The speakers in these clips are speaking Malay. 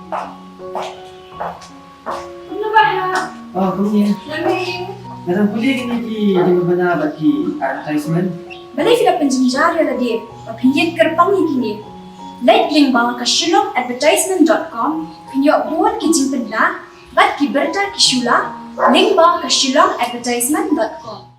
Ano ba ha? Oh, kuya. Lamig. Narang puli kiniki di mabanabat ki advertisement. Balay sila penjenjari la di. Papinyin kerpang kini. Like link bawah ke shillongadvertisement.com. Pinyo buat ki jimpen na. Bat ki berta ki shula. Link bawah ke shillongadvertisement.com.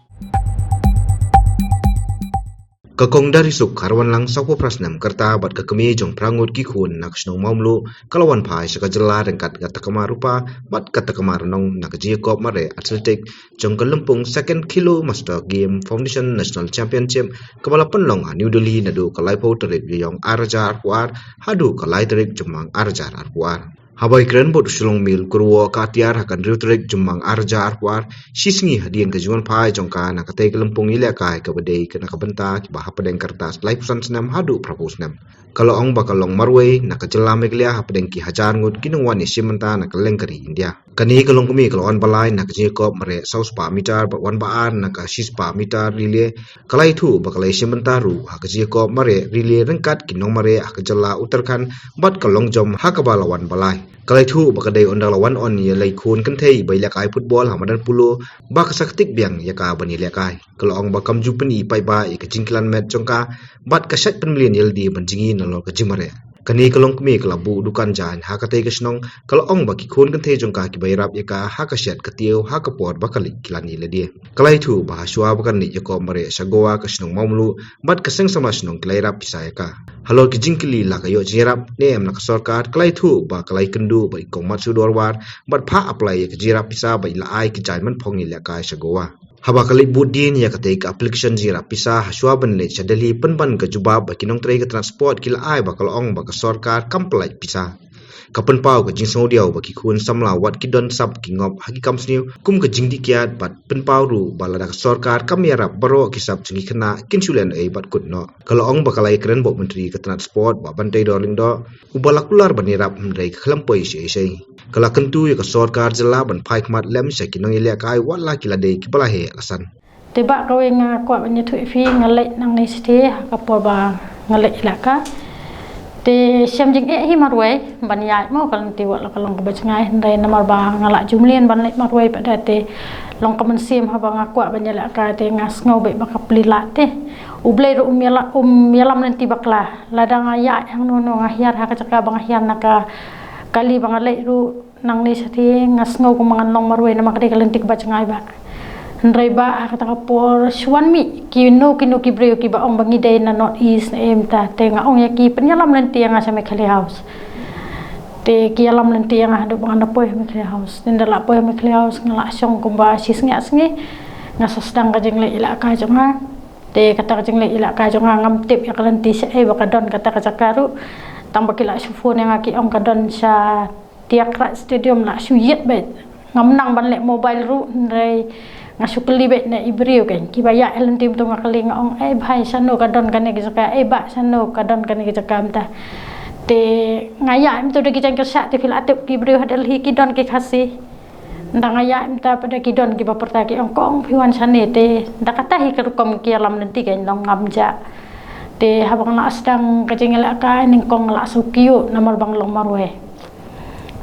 Kakong dari suk karwan lang sawo prasnam kerta bat kakemi jong prangut ki khun nak snong mamlu kalawan phai saka jela rengkat kata kamarupa bat kata kamarnong nak jikop mare atletik jong kelempung second kilo master game foundation national championship kepala penlong New Delhi nadu kalai pau terik yong arja arpuar hadu kalai terik jemang arja arpuar. Habai keren bot sulong mil kurwo katiar hakan riutrik jumang arja arpuar sisngi hadian kejuan pai jongka nakate kelempung ile kai ke bedei kena kabenta ki bah pedeng kertas lai pusan senam hadu prapusnam kalau ong bakalong marwei nak jela meglia pedeng ki hajar ngut kinung wani simenta nak lengkari India kani kalong kumi kalau on balai nak jekop mere saus pa mitar wan baan nak sis pa mitar rile kalai thu bakalai simenta ru hak jekop mere rile rengkat kinong mere hak jela utarkan bat kalong jom hakabalawan balai kalai thu bakadai ondang lawan on ye lai khun kan thei bai lakai football hamadan pulo bak saktik biang yaka bani lakai kalau ong bakam jupeni pai ba ik jingklan met jongka bat kasat penmilian yeldi banjingi nalol ka jimare kani kalong kumi kelabu dukan jan hakate kesnong kalau ong baki khun kan thei jongka ki bairap yaka hakasiat katieu hakapot bakali kilani ledie kalai thu bahasua bakan ni yako mare sagowa kesnong mamlu bat kaseng sama snong klairap pisayaka halol ki jingkili la kayo jirap nem nak sarkar kalai thu ba kalai kendu ba ikong matsu dorwar bat pha apply ke jirap pisa ba ila ai ki jaiman phongi la kai sagowa haba kali budin ya kate ka application jirap pisa haswa ban le chadali penban ke jubab ba kinong trai ke transport kila ai ba kalong ba ka sarkar kamplai pisa kapan pau ke jing saudiau baki khun samla wat kidon sab kingop hagi kamsniu kum ke jing dikiat bat pen pau ru balada sarkar kamera baro kisap jingi kena kinsulen ei bat kutno kalau ong bakalai keren bok menteri ke transport ba bantai dorling do ubalakular banirap mendai khalampoi sei kala kentu ya ke sarkar jela ban phaik mat lem sakinong ile kai wala kilade kibalahe lasan tiba kawe nga kwa banyi thu fi ngalai nang ni sthi kapor ba ngalai ilaka te siam jing hi marwai ban yai mo kan ti wa la kalong ka bacngai ndai namar ba ngala jumlien ban lek marwai pada te long ka man sim ha ba ngakwa ban yala ka te ngas ngau be ba kaplila te ublei ru yalam nanti bakla ladang aya yang nono ngahiar ha ka caka bang hian naka kali bang lek ru nang ni sati ngas ngau ko mangan long marwai nama ka de kalentik bacngai ba ndrai ba kata kapor swan mi kino ki breu ki ba ong bangi dai na north east em ta te nga ong ya ki penyalam nanti yang asa Mekali house te ki alam nanti yang ada bang apoy Mekali house ten dala apoy Mekali house ngala syong kumba sis ngi asngi ngasa sedang ka jeng le ila ka jonga te kata ka jeng le ila ka jonga ngam tip ya kalanti sa e bakadon kata ka cakaru tamba kila sufon yang aki ong kadon sa Tiakra stadium la suyet bet ngam nang ban le mobile ru ndrai ngasukli bet na ibriu kan kibaya elentim tu ngakali ngong bhai sano kadon kane kijaka ba sano kadon kane kijaka amta te ngaya im tu de kijang kersa te fil atep kibriu hadal hi kidon ki khasi ndang ngaya im ta pada kidon ki baperta ki ongkong piwan sane te ndakata hi kerukom ki alam nanti kan long ngamja te habang na asdang kajengela ka ning kong la sukiu namar bang long marwe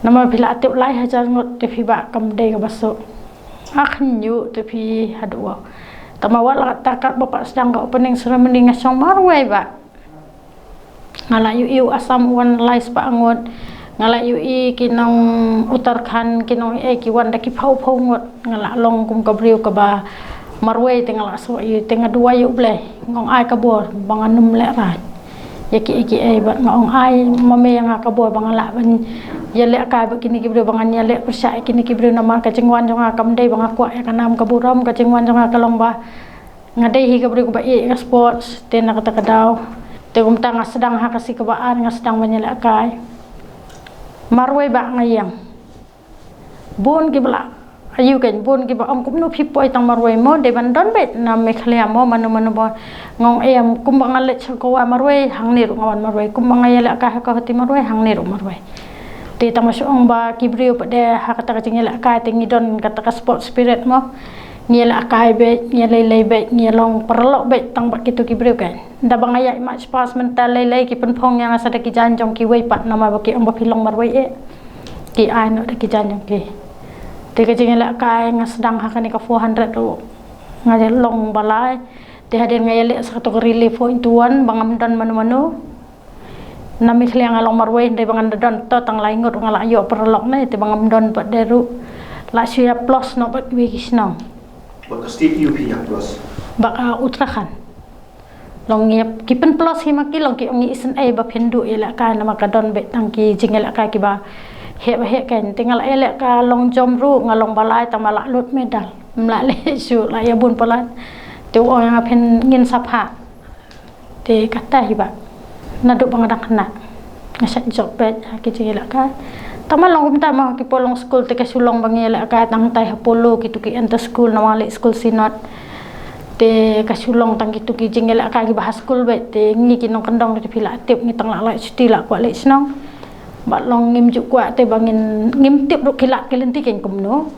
namar fil atep lai hajar ngot te fiba kam de ka baso akhnya tapi hadwa tamawal takat bapak sedang ke opening ceremony ngasong marwai ba ngala yu asam wan lais pa angot ngala yu kinong utarkhan kinong kiwan daki phau ngot ngala long kum kabriu ka ba marwai tengala so yu tenga dua yu ble ngong ai kabor banganum le ra yaki ba ngong ai mame yang kabor bangala ban yale ka begini kibru bangan yale persa kini kibru nama kacengwan jonga kamdai bang aku ya kanam kaburam kacengwan jonga kalong ba ngadai hi kibru ba e sports tena kata kadau te umta ngasdang ha kasi kabaan ngasdang banyale kai marwai ba ngayang bon kibla ayu kan bon kiba om kumno phipoi tang marwai mo de bandon bet na mekhlia mo manu bo ngong em kumbang ale chako marwai hangni ru ngawan marwai kumbang yale ka hati marwai hangni ru marwai te tamasong ba kibriu pada hakata kacingela ka tingidon kata ka sport spirit mo ngia la kai be ngia lei be ngia long perlok be tang bak kitu ki breu kan da bang ayat mak spas mental lei ki pen phong yang asada ki jan jong ki wei pat nama baki ong ba pilong mar wei ki ai no da ki jan jong ki te ka jing la kai nga sedang ha kan ka 400 ru nga long balai te hadir nga yele sa kategori level intuan bangam dan manu-manu nami khliang along marway de bangan don to tang lai ngot ngala yo perlok ne te bangam don pat deru la sia plus no pat wi kisno Bak state UP yang plus. baka Uttarakhand long ngiap kipen plus himaki long ki ongi isen ai ba phendu ela ka nama ka don be tang ki jingela ka ki ba he kan tinggal ele ka long jom ru ngalong balai tamala lut medal mla le su la ya bun palat te o yang pen ngin sapha te kata hiba naduk bangadang kena ngasak job bet ki jingela ka tama long kumta ma ki polong school te ka sulong bangela ka tang tai hapolo ki tu ki enter school nawale school sinot te ka sulong tang ki tu ki jingela ka ki bahas school bet te ngi ki nong kendong te pila tip ngi tang la la cuti la kwa le snong bat long ngim ju kwa te bangin ngim tip ru kilat kelenti ken kumno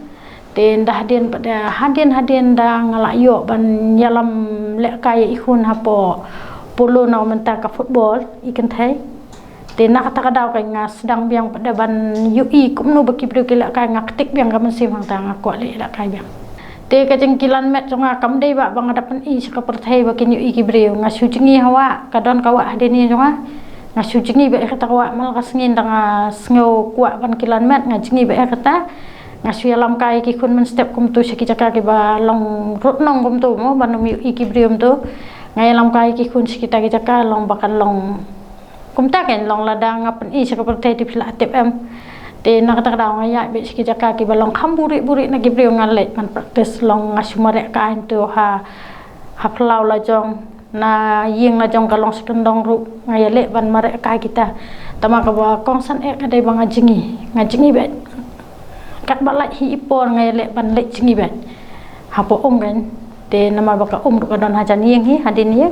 te ndah hadien pada hadien da ngala yo ban yalam le kai ikhun hapo polo na menta ka football ikan thai te nak kata kadau kai nga sedang biang pada ban UI kumno baki bru kila kai ngak tik biang ka mensim hang ta ngak kwa le la kai biang te ka jengkilan met jonga kam dei ba bang adapan i saka perthai bakin UI ki breu nga sucingi hawa kadon kawa hadeni jonga nga sucingi be kata kawa mal kasngin danga sngo kwa ban kilan met nga jingi be kata nga suyalam kai ki kun men step kum tu saki jaka ki ba long rut nong kum tu mo ban UI ki breu tu nga lam kai ki kun sikita ki jaka long bakan long kum ta ken long ladang ngapen i saka perthai di pila tip em te nak kata kadang ayat be siki jaka ki balong khamburi-buri na gibreu ngalet man practice long ngasumare ka into ha plau la jong na ying la jong kalong sekendong ru ngayale ban mare ka kita tama ka ba kongsan ek adai bang ngajingi be kat balai hi ipor ngayale ban le jingi be hapo om kan te nama baka ru kadon hajan ying hi hadin ye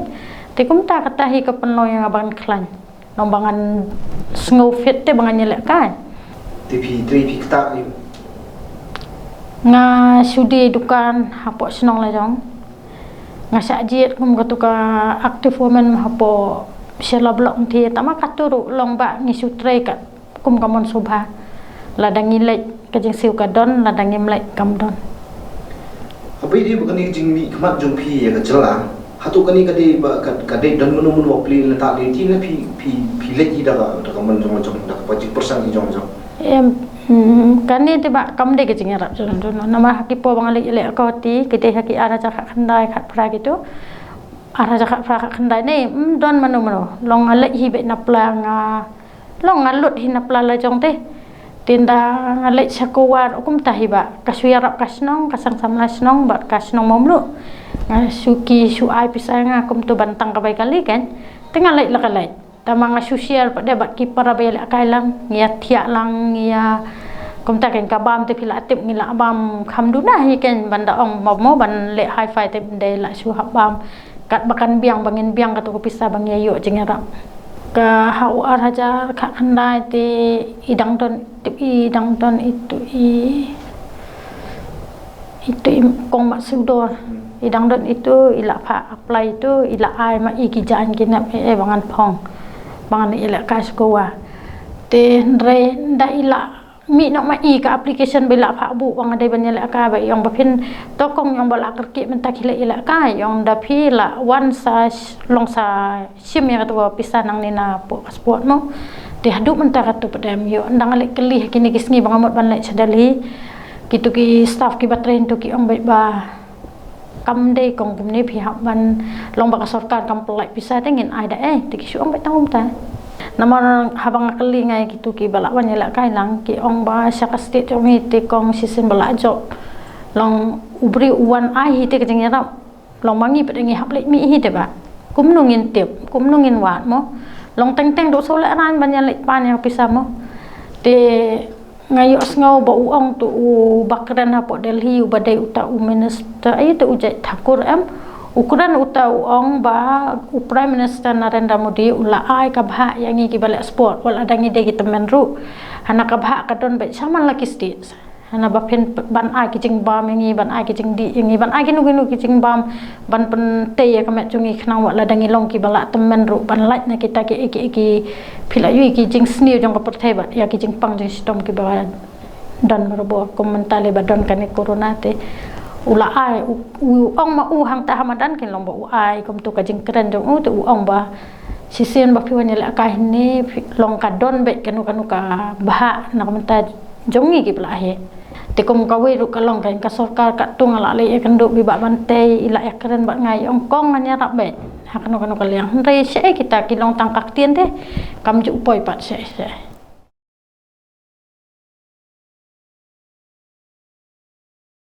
te kumta kata hi ka penlo yang abang klan nombangan sngo fit te bangan nyelek ka TP 3 kita ni. Nga sudi dukan hapo senong la jong nga sajit kum katuka active women hapo sela blok ti tama katuru long ba ngi sutre kat kum kamon subha ladang ngilek ka jing siu ka don ladang ngimlek kam don Apa ini bukan ni jing mi kemat jong pi ya kecela. Hatu kani kade ba kade don menu wapli letak le ti na pi lek ida ka man jong da pajik persan ni jong. Kani tiba kam de ke jingarap jong nama hakipo bang le ko ti kite haki ara jaka khandai khat pra gitu ara jaka pra khandai ne don manu long ale hi be na plang long ngalut hi na pla la jong te tinda ngale sakuwar kum tahiba kasuyarap kasnong kasang samlasnong bat kasnong momlu suki su ai pisanga kum tu bantang ka bai kali kan tengah lai la kalai tamang sosial pada bat ki para bai la kailang ngia thia lang ngia kum ta ken kabam te phila tip ngila abam khamduna hi ken banda ong mo ban le hi fi te de la su habam kat bakan biang bangin biang ka tu pisa bang yo jingarap ka hau araja kha khandai te idang don itu kong maksudor idang don itu ila pa apply itu ila ai ma iki jan kinap bangan phong bangan ila ka sekolah te re nda ila mi nok ma i ka application bila pa bu bang dai banyala ka ba yang bapin tokong yang bala kerki mentak ila ka yang da pi la one sa long sa sim yang tu pisah nang nina pasport mo te hadu mentak tu padam yo ndang le kelih kini kisngi bang amot ban le sadali kitu ki staff ki batrain tu ki ong ba kam dei kong kumni phi hak ban long ba ka sarkar kam pelai pisah tengin ai da te ki su ong ba tangum ta nama habang kali ngai gitu ki balak banyala kai lang ki ong ba saka state ong ite kong sisen balak job long ubri uwan ai hite ke jengya long mangi padengi haplek mi hite ba kum nungin tip kum nungin wat mo long teng do sole ran banyala pan yang pisah mo te ngayo ngau ba uong tu bakran hapo Delhi ubadai uta minister ai tu ujai thakur am ukuran uta uong ba Prime Minister Narendra Modi ula ai ka bha yang ki balik sport wal adangi de kita menru anak ka bha ka don be saman laki state na ba pen ban ai ki jing bam ngi ban ai ki jing di ngi ban ai ki nu ki jing bam ban pen te ya kamet chungi khnang wa la dangi long ki bala temen ru ban lait na kita ki phila yu ki jing sniu jong ka perthai ba ya ki jing pang jing stom ki ba dan robo komentale ba don kan corona te ula ai u ong ma u hang ta hamadan kin long ba u ai kom tu ka jing keren jong u te u ong ba sisian ba piwan ya la ka ni long ka don be kanu ka bah na komenta jongi ki pula he te kom ka we ru ka long kan ka sarkar ka tung ala le kan do bi ba bante ila ya keren ba ngai ong kong nya rak be ha kanu ka liang rei se kita ki long tang kak tien te kam ju poi pat se